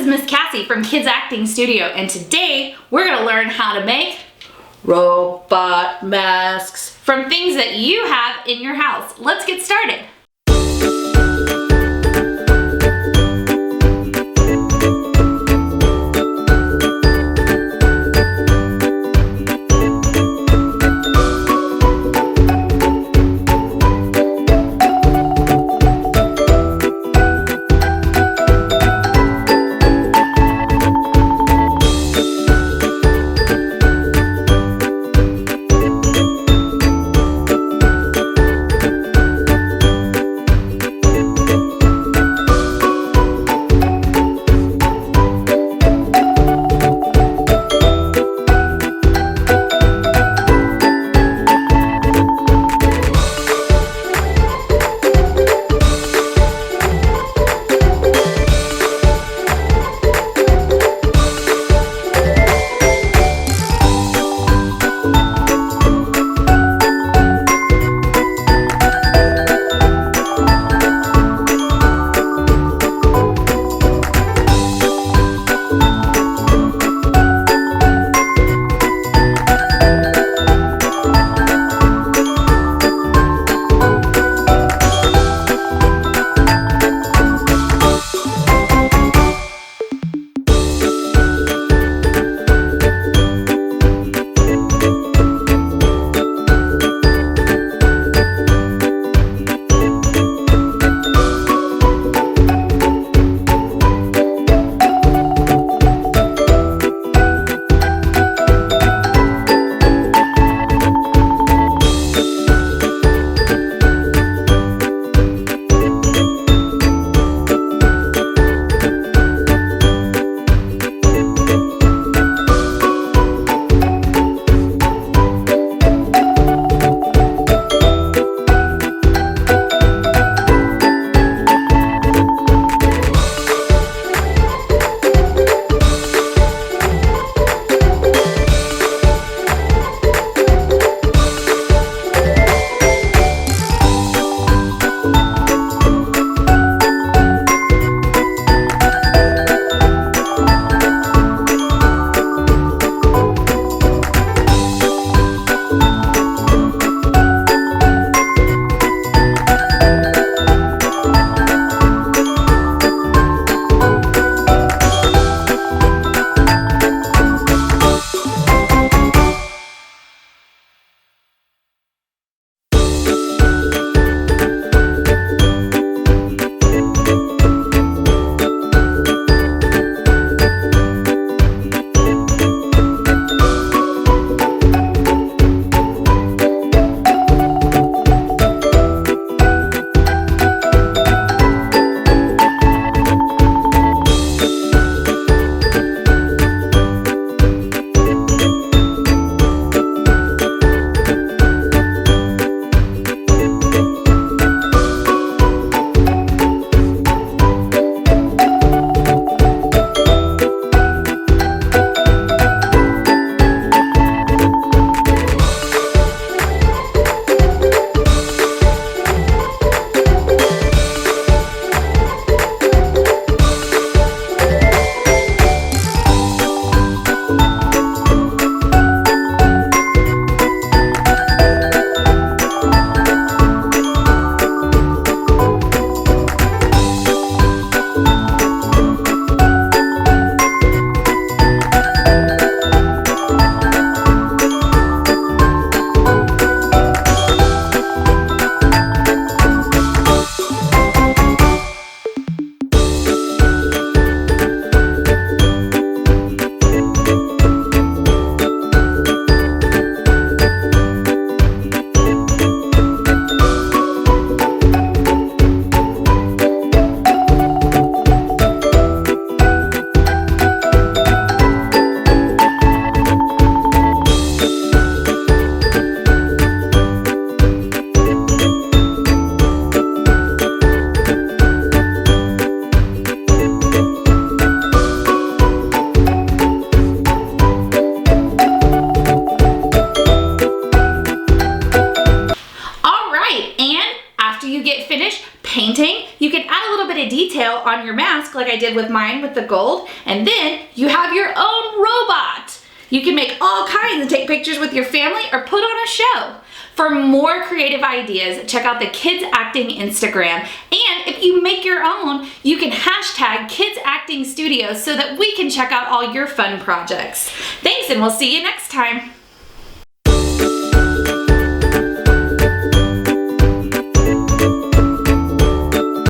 is Miss Cassie from Kids Acting Studio, and today we're going to learn how to make robot masks from things that you have in your house. Let's get started. mask like I did with mine with the gold, and then you have your own robot. You can make all kinds and take pictures with your family or put on a show. For more creative ideas, check out the Kids Acting Instagram. And if you make your own, you can hashtag Kids Acting Studios so that we can check out all your fun projects. Thanks, and we'll see you next time.